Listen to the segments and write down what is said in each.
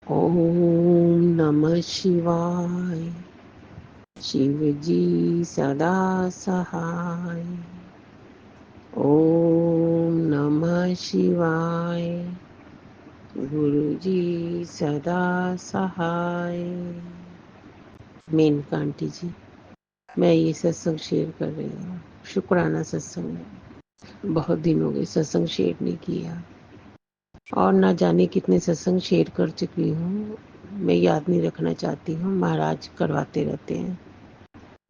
ओम नमः शिवाय। शिव जी सदा सहाय। ओम नमः शिवाय। गुरु जी सदा सहाय। मेनका आंटी जी, मैं ये सत्संग शेयर कर रही हूँ। शुक्राना सत्संग है। बहुत दिन हो गए सत्संग शेयर नहीं किया और ना जाने कितने सत्संग शेयर कर चुकी हूँ। मैं याद नहीं रखना चाहती हूँ। महाराज करवाते रहते हैं,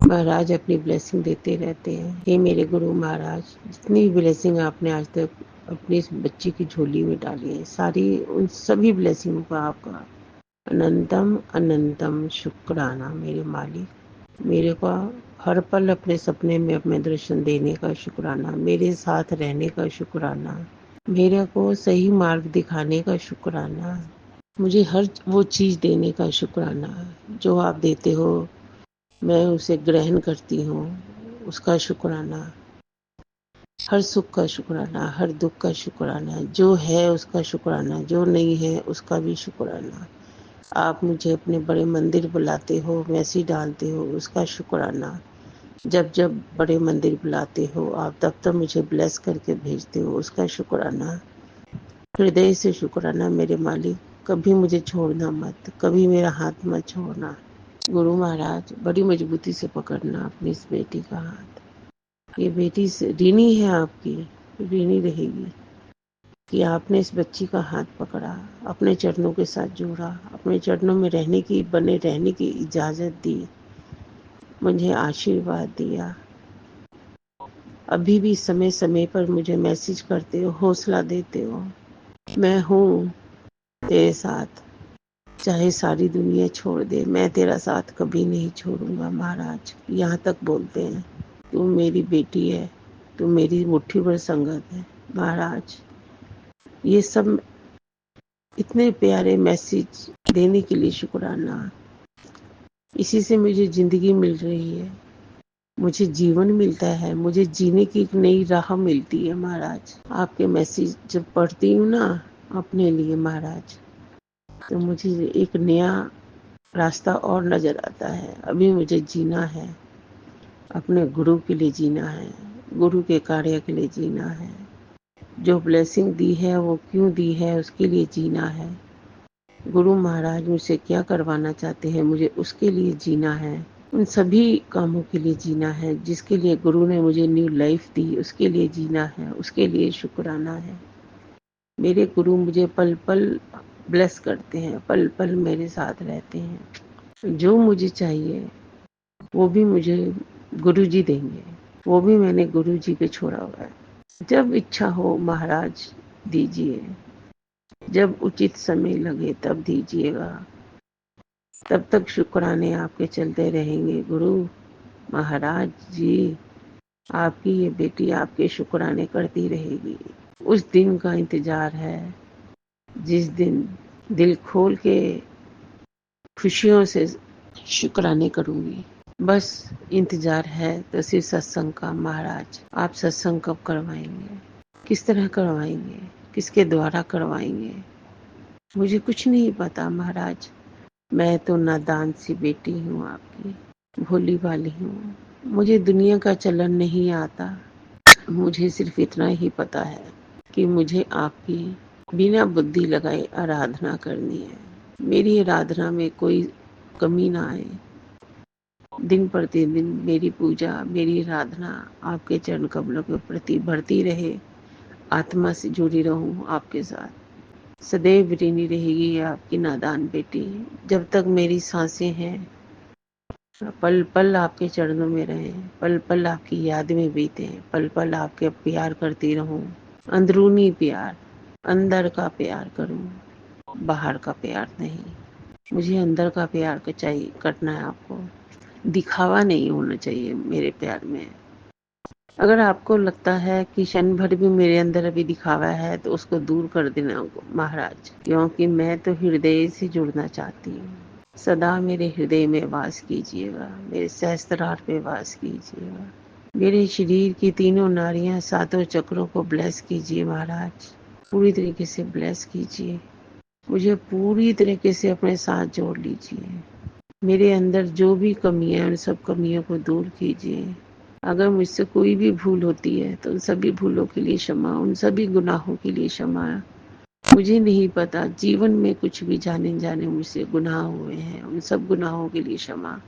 महाराज अपनी ब्लेसिंग देते रहते हैं। हे मेरे गुरु महाराज, जितनी भी ब्लेसिंग आपने आज तक अपनी इस बच्ची की झोली में डाली है, सारी उन सभी ब्लेसिंगों का आपका अनंतम अनंतम शुक्राना। मेरे मालिक, मेरे को हर पल अपने सपने में अपने दर्शन देने का शुक्राना, मेरे साथ रहने का शुक्राना, मेरे को सही मार्ग दिखाने का शुक्राना, मुझे हर वो चीज़ देने का शुक्राना जो आप देते हो। मैं उसे ग्रहण करती हूँ, उसका शुक्राना। हर सुख का शुक्राना, हर दुख का शुक्राना, जो है उसका शुक्राना, जो नहीं है उसका भी शुक्राना। आप मुझे अपने बड़े मंदिर बुलाते हो, मैसेज डालते हो, उसका शुक्राना। जब जब बड़े मंदिर बुलाते हो आप, तब तब मुझे ब्लेस करके भेजते हो, उसका शुक्राना। हृदय से शुक्राना मेरे मालिक। कभी मुझे छोड़ना मत, कभी मेरा हाथ मत छोड़ना। गुरु महाराज, बड़ी मजबूती से पकड़ना अपनी इस बेटी का हाथ। ये बेटी ऋणी है आपकी, ऋणी रहेगी कि आपने इस बच्ची का हाथ पकड़ा, अपने चरणों के साथ जोड़ा, अपने चरणों में रहने की, बने रहने की इजाजत दी, मुझे आशीर्वाद दिया। अभी भी समय समय पर मुझे मैसेज करते हो, हौसला देते हो। मैं हूँ तेरे साथ, चाहे सारी दुनिया छोड़ दे, मैं तेरा साथ कभी नहीं छोड़ूंगा। महाराज यहाँ तक बोलते हैं, तू मेरी बेटी है, तू मेरी मुट्ठी भर संगत है। महाराज, ये सब इतने प्यारे मैसेज देने के लिए शुक्राना। इसी से मुझे जिंदगी मिल रही है, मुझे जीवन मिलता है, मुझे जीने की एक नई राह मिलती है। महाराज, आपके मैसेज जब पढ़ती हूँ ना अपने लिए महाराज, तो मुझे एक नया रास्ता और नजर आता है। अभी मुझे जीना है, अपने गुरु के लिए जीना है, गुरु के कार्य के लिए जीना है। जो ब्लेसिंग दी है वो क्यों दी है, उसके लिए जीना है। गुरु महाराज मुझसे क्या करवाना चाहते हैं, मुझे उसके लिए जीना है। उन सभी कामों के लिए जीना है जिसके लिए गुरु ने मुझे न्यू लाइफ दी, उसके लिए जीना है, उसके लिए शुक्राना है। मेरे गुरु मुझे पल पल ब्लेस करते हैं, पल पल मेरे साथ रहते हैं। जो मुझे चाहिए वो भी मुझे गुरु जी देंगे, वो भी मैंने गुरु जी पे छोड़ा हुआ है। जब इच्छा हो महाराज दीजिए, जब उचित समय लगे तब दीजिएगा। तब तक शुक्राने आपके चलते रहेंगे। गुरु महाराज जी, आपकी ये बेटी आपके शुक्राने करती रहेगी। उस दिन का इंतजार है जिस दिन दिल खोल के खुशियों से शुक्राने करूंगी। बस इंतजार है तो सिर्फ सत्संग का। महाराज, आप सत्संग कब करवाएंगे, किस तरह करवाएंगे, किसके द्वारा करवाएंगे, मुझे कुछ नहीं पता। महाराज, मैं तो नादान सी बेटी हूँ आपकी, भोली भाली हूँ। मुझे दुनिया का चलन नहीं आता। मुझे सिर्फ इतना ही पता है कि मुझे आपकी बिना बुद्धि लगाए आराधना करनी है। मेरी आराधना में कोई कमी ना आए। दिन प्रतिदिन मेरी पूजा, मेरी आराधना आपके चरण कमलों के प्रति बढ़ती रहे। आत्मा से जुड़ी रहूं आपके साथ। सदैव ऋणी रहेगी आपकी नादान बेटी। जब तक मेरी सांसें हैं, पल पल आपके चरणों में रहे, पल पल आपकी याद में बीते, पल पल आपके प्यार करती रहूं। अंदरूनी प्यार, अंदर का प्यार करूं, बाहर का प्यार नहीं। मुझे अंदर का प्यार चाहिए करना है आपको। दिखावा नहीं होना चाहिए मेरे प्यार में। अगर आपको लगता है कि क्षण भर भी मेरे अंदर अभी दिखावा है तो उसको दूर कर देना महाराज, क्योंकि मैं तो हृदय से जुड़ना चाहती हूँ। सदा मेरे हृदय में वास कीजिएगा, मेरे सहस्त्रार पे वास कीजिएगा। मेरे शरीर की तीनों नाड़ियां, सातों चक्रों को ब्लेस कीजिए महाराज, पूरी तरीके से ब्लेस कीजिए। मुझे पूरी तरीके से अपने साथ जोड़ लीजिए। मेरे अंदर जो भी कमियां हैं उन सब कमियों को दूर कीजिए। अगर मुझसे कोई भी भूल होती है तो उन सभी भूलों के लिए क्षमा, उन सभी गुनाहों के लिए क्षमा। मुझे नहीं पता, जीवन में कुछ भी जाने जाने मुझसे गुनाह हुए हैं, उन सब गुनाहों के लिए क्षमा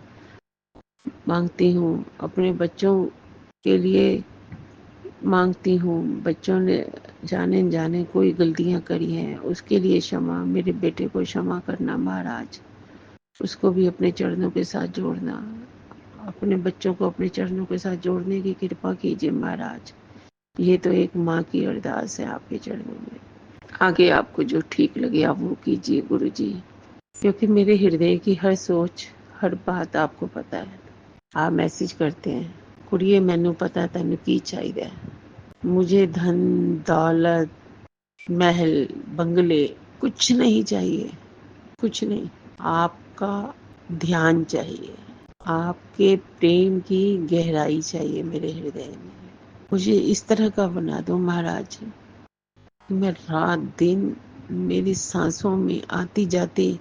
मांगती हूँ। अपने बच्चों के लिए मांगती हूँ, बच्चों ने जाने जाने कोई गलतियाँ करी हैं उसके लिए क्षमा। मेरे बेटे को क्षमा करना महाराज, उसको भी अपने चरणों के साथ जोड़ना, अपने बच्चों को अपने चरणों के साथ जोड़ने की कृपा कीजिए महाराज। ये तो एक माँ की अरदास है आपके चरणों में। आगे आपको जो ठीक लगे आप वो कीजिए गुरु जी, क्योंकि मेरे हृदय की हर सोच, हर बात आपको पता है। आप मैसेज करते हैं, कुड़िए मैनू पता तेनू की चाहिए। मुझे धन दौलत महल बंगले कुछ नहीं चाहिए, कुछ नहीं। आपका ध्यान चाहिए, आपके प्रेम की गहराई चाहिए मेरे हृदय में। मुझे इस तरह का बना दो महाराज, मैं रात दिन मेरी सांसों में आती जाती,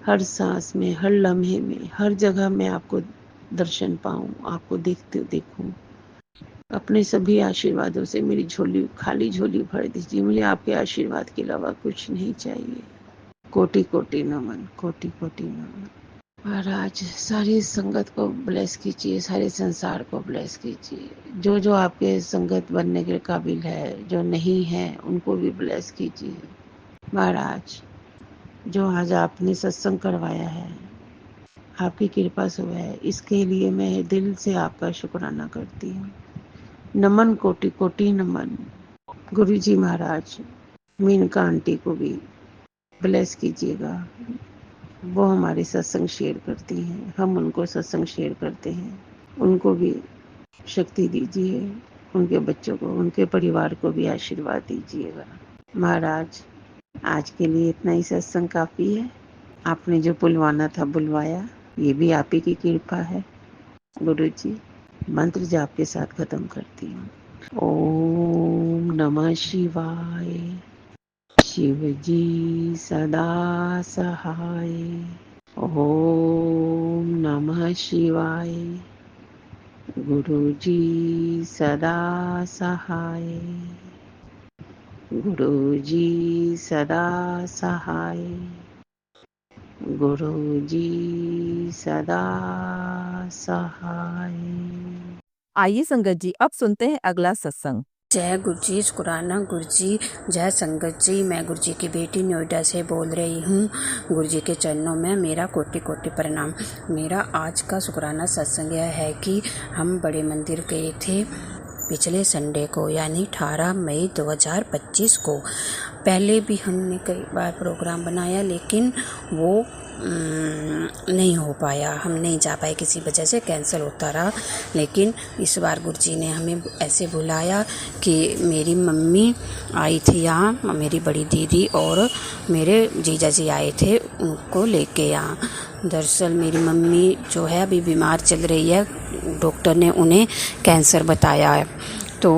हर सांस में, हर लम्हे में, हर जगह मैं आपको दर्शन पाऊं, आपको देखते देखूं। अपने सभी आशीर्वादों से मेरी झोली, खाली झोली भर दीजिए। मुझे आपके आशीर्वाद के अलावा कुछ नहीं चाहिए। कोटि कोटि नमन, कोटि कोटि नमन। महाराज सारी संगत को ब्लेस कीजिए, सारे संसार को ब्लेस कीजिए। जो जो आपके संगत बनने के काबिल है, जो नहीं है उनको भी ब्लेस कीजिए महाराज। जो आज आपने सत्संग करवाया है, आपकी कृपा से हुआ है, इसके लिए मैं दिल से आपका शुक्राना करती हूँ। नमन, कोटि कोटि नमन। गुरु जी महाराज, मीनका आंटी को भी ब्लेस कीजिएगा। वो हमारे सत्संग शेयर करती हैं, हम उनको सत्संग शेयर करते हैं। उनको भी शक्ति दीजिए, उनके बच्चों को, उनके परिवार को भी आशीर्वाद दीजिएगा महाराज। आज के लिए इतना ही सत्संग काफ़ी है। आपने जो बुलवाना था बुलवाया, ये भी आप ही की कृपा है गुरु जी। मंत्र जाप के साथ खत्म करती हूँ। ओम नमः शिवाय। शिव जी सदा सहाय। ओम नमः शिवाय। गुरु जी सदा सहाय। गुरु जी सदा सहाय। गुरु जी सदा सहाय। आइए संगत जी, अब सुनते हैं अगला सत्संग। जय गुरु जी, शुक्राना गुरु जी। जय संगत जी, मैं गुरु जी की बेटी नोएडा से बोल रही हूँ। गुरु जी के चरणों में मेरा कोटि कोटि प्रणाम। मेरा आज का शुक्राना सत्संग यह है कि हम बड़े मंदिर गए थे पिछले संडे को, यानी 18 मई 2025 को। पहले भी हमने कई बार प्रोग्राम बनाया, लेकिन वो नहीं हो पाया, हम नहीं जा पाए, किसी वजह से कैंसिल होता रहा। लेकिन इस बार गुरु जी ने हमें ऐसे बुलाया कि मेरी मम्मी आई थी यहाँ, मेरी बड़ी दीदी और मेरे जीजा जी आए थे, उनको लेके यहाँ। दरअसल मेरी मम्मी जो है अभी बीमार चल रही है, डॉक्टर ने उन्हें कैंसर बताया है। तो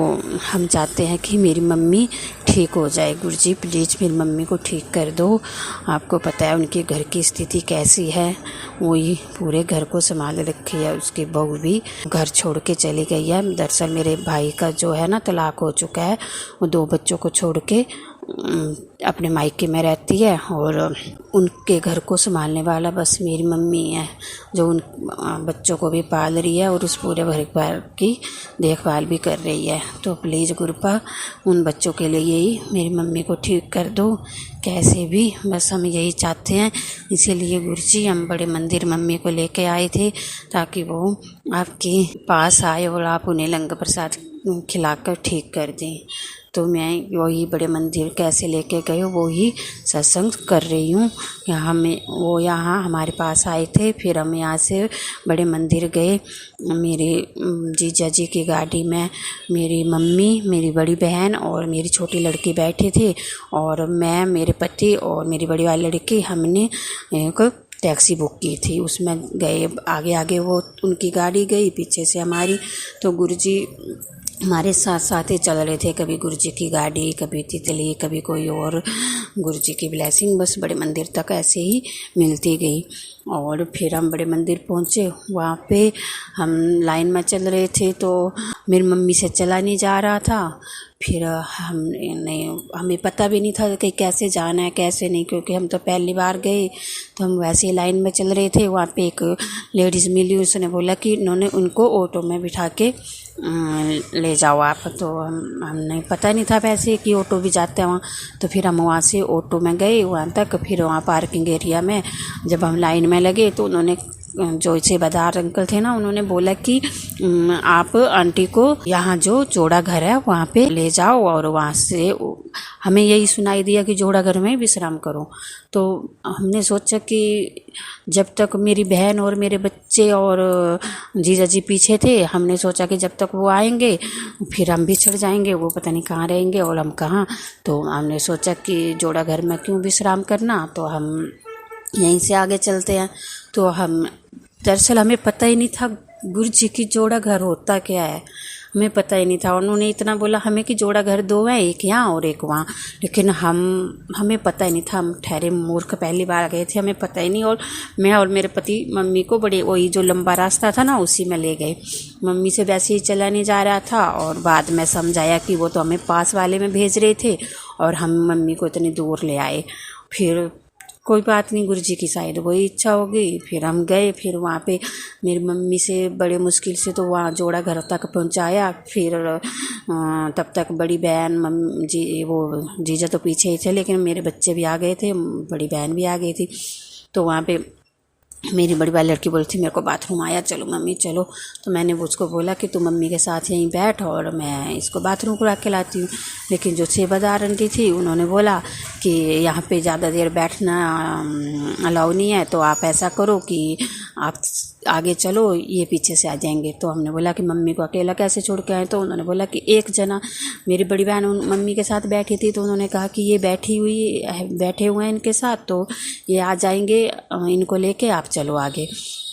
हम चाहते हैं कि मेरी मम्मी ठीक हो जाए। गुरु जी प्लीज़ मेरी मम्मी को ठीक कर दो। आपको पता है उनके घर की स्थिति कैसी है, वही पूरे घर को संभाल रखी है। उसकी बहू भी घर छोड़ के चली गई है। दरअसल मेरे भाई का जो है ना तलाक हो चुका है, वो 2 बच्चों को छोड़ के अपने मायके में रहती है और उनके घर को संभालने वाला बस मेरी मम्मी है, जो उन बच्चों को भी पाल रही है और उस पूरे परिवार की देखभाल भी कर रही है। तो प्लीज़ गुरुपा उन बच्चों के लिए ही मेरी मम्मी को ठीक कर दो कैसे भी, बस हम यही चाहते हैं। इसीलिए गुरुजी हम बड़े मंदिर मम्मी को लेके आए थे ताकि वो आपके पास आए और आप उन्हें लंगर प्रसाद खिलाकर ठीक कर दें। तो मैं वही बड़े मंदिर कैसे लेके गए वो ही सत्संग कर रही हूँ। यहाँ हमारे पास आए थे, फिर हम यहाँ से बड़े मंदिर गए। मेरे जीजा जी की गाड़ी में मेरी मम्मी, मेरी बड़ी बहन और मेरी छोटी लड़की बैठे थे और मैं, मेरे पति और मेरी बड़ी वाली लड़की, हमने एक टैक्सी बुक की थी, उसमें गए। आगे आगे वो उनकी गाड़ी गई, पीछे से हमारी। तो गुरुजी हमारे साथ साथ ही चल रहे थे, कभी गुरुजी की गाड़ी, कभी तितली, कभी कोई और, गुरुजी की ब्लेसिंग बस बड़े मंदिर तक ऐसे ही मिलती गई। और फिर हम बड़े मंदिर पहुँचे, वहाँ पे हम लाइन में चल रहे थे तो मेरी मम्मी से चला नहीं जा रहा था। फिर हमें पता भी नहीं था कि कैसे जाना है कैसे नहीं, क्योंकि हम तो पहली बार गए, तो हम वैसे ही लाइन में चल रहे थे। वहाँ पे एक लेडीज़ मिली, उसने बोला कि इन्होंने उनको ऑटो में बिठा के ले जाओ आप। तो हमने पता नहीं था वैसे कि ऑटो भी जाते हैं वहाँ। तो फिर हम वहाँ से ऑटो में गए वहाँ तक। फिर वहाँ पार्किंग एरिया में जब हम लाइन में लगे तो उन्होंने, जो सेवादार अंकल थे ना, उन्होंने बोला कि आप आंटी को यहाँ जो जोड़ा घर है वहाँ पे ले जाओ, और वहाँ से हमें यही सुनाई दिया कि जोड़ा घर में विश्राम करो। तो हमने सोचा कि जब तक मेरी बहन और मेरे बच्चे और जीजा जी पीछे थे, हमने सोचा कि जब तक वो आएंगे फिर हम भी चढ़ जाएंगे, वो पता नहीं कहाँ रहेंगे और हम कहाँ। तो हमने सोचा कि जोड़ा घर में क्यों विश्राम करना, तो हम यहीं से आगे चलते हैं। तो हम, दरअसल हमें पता ही नहीं था गुरुजी की जोड़ा घर होता क्या है, हमें पता ही नहीं था। उन्होंने इतना बोला हमें कि जोड़ा घर दो हैं, एक यहाँ और एक वहाँ, लेकिन हमें पता ही नहीं था। हम ठहरे मूर्ख, पहली बार गए थे, हमें पता ही नहीं। और मैं और मेरे पति मम्मी को बड़े, वही जो लंबा रास्ता था ना उसी में ले गए। मम्मी से वैसे ही चला नहीं जा रहा था, और बाद में समझाया कि वो तो हमें पास वाले में भेज रहे थे और हम मम्मी को इतनी दूर ले आए। फिर कोई बात नहीं, गुरुजी की शायद वही इच्छा हो गई। फिर हम गए, फिर वहाँ पे मेरी मम्मी से बड़े मुश्किल से तो वहाँ जोड़ा घर तक पहुँचाया। फिर तब तक बड़ी बहन, मम्मी जी, वो जीजा तो पीछे ही थे, लेकिन मेरे बच्चे भी आ गए थे, बड़ी बहन भी आ गई थी। तो वहाँ पे मेरी बड़ी वाली लड़की बोली थी मेरे को बाथरूम आया, चलो मम्मी चलो। तो मैंने उसको बोला कि तू मम्मी के साथ यहीं बैठ और मैं इसको बाथरूम करा के लाती हूँ। लेकिन जो सेवादार आंटी थी उन्होंने बोला कि यहाँ पे ज़्यादा देर बैठना अलाउ नहीं है, तो आप ऐसा करो कि आप आगे चलो, ये पीछे से आ जाएंगे। तो हमने बोला कि मम्मी को अकेला कैसे छोड़ के आए। तो उन्होंने बोला कि एक जना, मेरी बड़ी बहन मम्मी के साथ बैठी थी, तो उन्होंने कहा कि ये बैठे हुए हैं इनके साथ, तो ये आ जाएंगे, इनको लेके आप चलो आगे।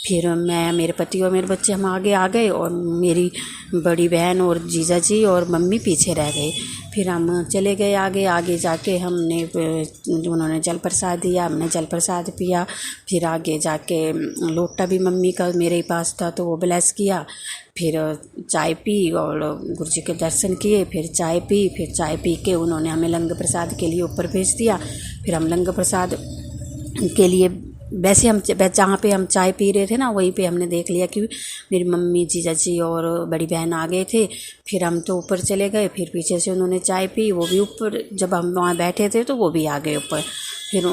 फिर मैं, मेरे पति और मेरे बच्चे हम आगे आ गए, और मेरी बड़ी बहन और जीजा जी और मम्मी पीछे रह गए। फिर हम चले गए आगे। आगे जाके हमने, उन्होंने जल प्रसाद दिया, हमने जल प्रसाद पिया। फिर आगे जाके लोटा भी मम्मी का मेरे ही पास था, तो वो ब्लेस किया। फिर चाय पी और गुरुजी के दर्शन किए। फिर चाय पी के उन्होंने हमें लंगर प्रसाद के लिए ऊपर भेज दिया। फिर हम लंगर प्रसाद के लिए, वैसे हम जहाँ पे हम चाय पी रहे थे ना, वहीं पे हमने देख लिया कि मेरी मम्मी, जीजा जी और बड़ी बहन आ गए थे। फिर हम तो ऊपर चले गए। फिर पीछे से उन्होंने चाय पी, वो भी ऊपर, जब हम वहाँ बैठे थे तो वो भी आ गए ऊपर। फिर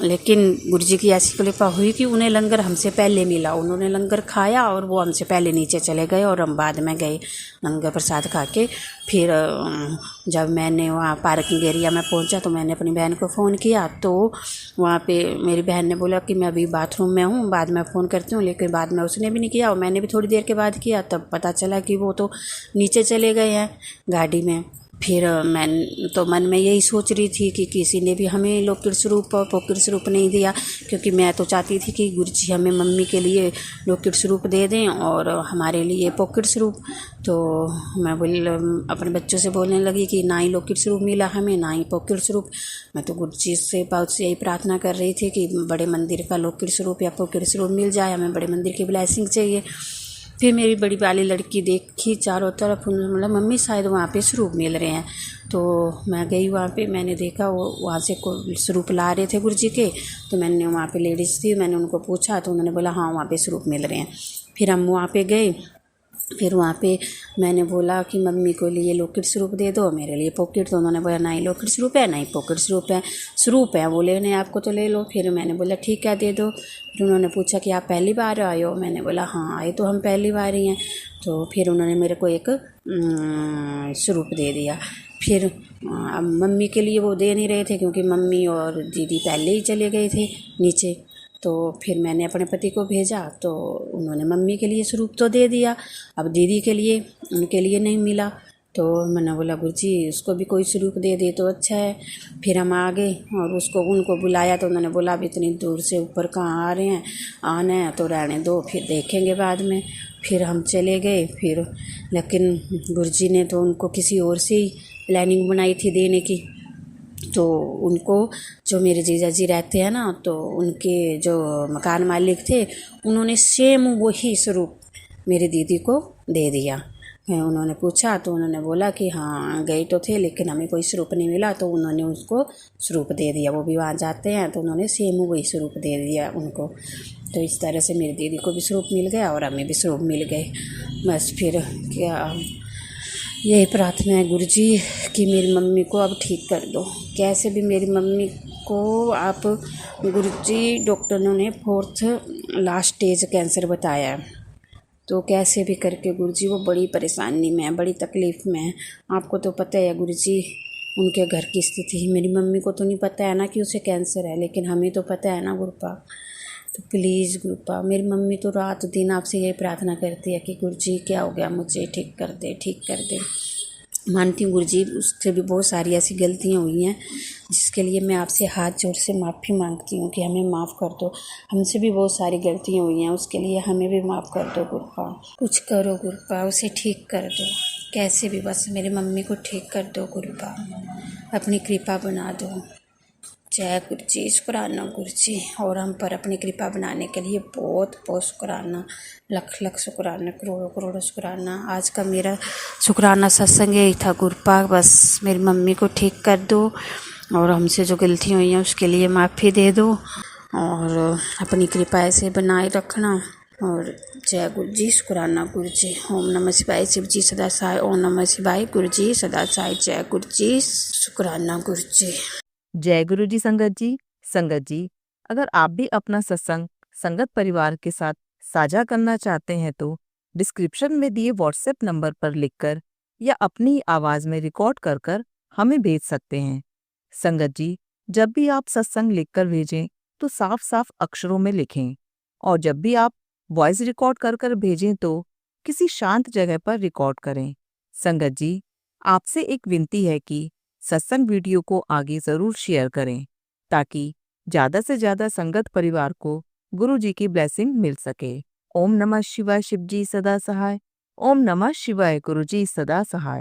लेकिन गुरुजी की ऐसी कृपा हुई कि उन्हें लंगर हमसे पहले मिला, उन्होंने लंगर खाया और वो हमसे पहले नीचे चले गए, और हम बाद में गए लंगर प्रसाद खा के। फिर जब मैंने वहाँ पार्किंग एरिया में पहुँचा तो मैंने अपनी बहन को फ़ोन किया। तो वहाँ पे मेरी बहन ने बोला कि मैं अभी बाथरूम में हूँ, बाद में फ़ोन करती हूँ। लेकिन बाद में उसने भी नहीं किया और मैंने भी थोड़ी देर के बाद किया, तब पता चला कि वो तो नीचे चले गए हैं गाड़ी में। फिर मैं तो मन में यही सोच रही थी कि किसी ने भी हमें लौकिक स्वरूप और पौकिक स्वरूप नहीं दिया, क्योंकि मैं तो चाहती थी कि गुरुजी हमें मम्मी के लिए लौकिक स्वरूप दे दें और हमारे लिए पौकिक स्वरूप। तो मैं अपने बच्चों से बोलने लगी कि ना ही लौकिक स्वरूप मिला हमें, ना ही पौकिक स्वरूप। मैं तो गुरुजी से बहुत से यही प्रार्थना कर रही थी कि बड़े मंदिर का लौकिक स्वरूप या पौकिक स्वरूप मिल जाए, हमें बड़े मंदिर की ब्लेसिंग चाहिए। फिर मेरी बड़ी वाली लड़की देखी चारों तरफ, मतलब मम्मी शायद वहाँ पे स्वरूप मिल रहे हैं। तो मैं गई वहाँ पे, मैंने देखा वो वहाँ से स्वरूप ला रहे थे गुरुजी के। तो मैंने, वहाँ पे लेडीज़ थी, मैंने उनको पूछा तो उन्होंने बोला हाँ वहाँ पे स्वरूप मिल रहे हैं। फिर हम वहाँ पे गए। फिर वहाँ पे मैंने बोला कि मम्मी को लिए लौकिक स्वरूप दे दो, मेरे लिए पॉकेट। तो उन्होंने बोला ना ही लौकिक स्वरूप है ना ही पॉकेट स्वरूप है वो लेने आपको तो ले लो। फिर मैंने बोला ठीक है दे दो। फिर उन्होंने पूछा कि आप पहली बार आए हो, मैंने बोला हाँ आए तो हम पहली बार ही हैं। तो फिर उन्होंने मेरे को एक स्वरूप दे दिया। फिर मम्मी के लिए वो दे नहीं रहे थे क्योंकि मम्मी और दीदी पहले ही चले गए थे नीचे। तो फिर मैंने अपने पति को भेजा, तो उन्होंने मम्मी के लिए स्वरूप तो दे दिया, अब दीदी के लिए, उनके लिए नहीं मिला। तो मैंने बोला गुरुजी उसको भी कोई स्वरूप दे दे तो अच्छा है। फिर हम आ गए और उनको बुलाया, तो उन्होंने बोला अब इतनी दूर से ऊपर कहाँ आ रहे हैं, आना है तो रहने दो, फिर देखेंगे बाद में। फिर हम चले गए। फिर लेकिन गुरुजी ने तो उनको किसी और से ही प्लानिंग बनाई थी देने की। तो उनको जो मेरे जीजा जी रहते हैं ना, तो उनके जो मकान मालिक थे, उन्होंने सेम वही स्वरूप मेरी दीदी को दे दिया। उन्होंने पूछा तो उन्होंने बोला कि हाँ गए तो थे लेकिन हमें कोई स्वरूप नहीं मिला, तो उन्होंने उसको स्वरूप दे दिया। वो भी वहाँ जाते हैं तो उन्होंने सेम वही स्वरूप दे दिया उनको। तो इस तरह से मेरी दीदी को भी स्वरूप मिल गया और हमें भी स्वरूप मिल गए। बस फिर क्या यही प्रार्थना है गुरुजी कि मेरी मम्मी को अब ठीक कर दो, कैसे भी मेरी मम्मी को आप। गुरुजी डॉक्टरों ने 4th लास्ट स्टेज कैंसर बताया है, तो कैसे भी करके गुरुजी वो बड़ी परेशानी में है, बड़ी तकलीफ़ में है। आपको तो पता है गुरुजी उनके घर की स्थिति। मेरी मम्मी को तो नहीं पता है ना कि उसे कैंसर है, लेकिन हमें तो पता है ना गुरुपा। तो प्लीज़ गुरुपा, मेरी मम्मी तो रात दिन आपसे यही प्रार्थना करती है कि गुरुजी क्या हो गया, मुझे ठीक कर दे, ठीक कर दे। मानती हूँ गुरुजी उससे भी बहुत सारी ऐसी गलतियाँ हुई हैं जिसके लिए मैं आपसे हाथ जोड़ से माफ़ी मांगती हूँ कि हमें माफ़ कर दो। हमसे भी बहुत सारी गलतियाँ हुई हैं, उसके लिए हमें भी माफ़ कर दो गुरुपा। कुछ करो गुरुपा, उसे ठीक कर दो, कैसे भी बस मेरी मम्मी को ठीक कर दो गुरुपा, अपनी कृपा बना दो। जय गुरुजी, शुक्राना गुरुजी। और हम पर अपनी कृपा बनाने के लिए बहुत बहुत शुक्राना, लख लख शुक्राना, करोड़ों करोड़ों शुक्राना। आज का मेरा शुक्राना सत्संग यही था गुरुपा, बस मेरी मम्मी को ठीक कर दो और हमसे जो गलतियाँ हुई हैं उसके लिए माफ़ी दे दो और अपनी कृपा ऐसे बनाए रखना। और जय गुरुजी, शुक्राना गुरुजी। ओम नमः शिवाय, शिव जी सदा सहाय। ओम नमः शिवाय, गुरुजी सदा सहाय। जय गुरुजी, शुक्राना गुरुजी। जय गुरु जी। संगत जी, अगर आप भी अपना सत्संग संगत परिवार के साथ साझा करना चाहते हैं तो डिस्क्रिप्शन में दिए व्हाट्सएप नंबर पर लिखकर या अपनी आवाज में रिकॉर्ड कर कर हमें भेज सकते हैं। संगत जी, जब भी आप सत्संग लिखकर भेजें तो साफ साफ अक्षरों में लिखें और जब भी आप वॉइस रिकॉर्ड कर कर भेजें तो किसी शांत जगह पर रिकॉर्ड करें। संगत जी, आपसे एक विनती है कि सत्संग वीडियो को आगे जरूर शेयर करें ताकि ज्यादा से ज्यादा संगत परिवार को गुरु जी की ब्लेसिंग मिल सके। ओम नमः शिवाय, शिव जी सदा सहाय। ओम नमः शिवाय, गुरु जी सदा सहाय।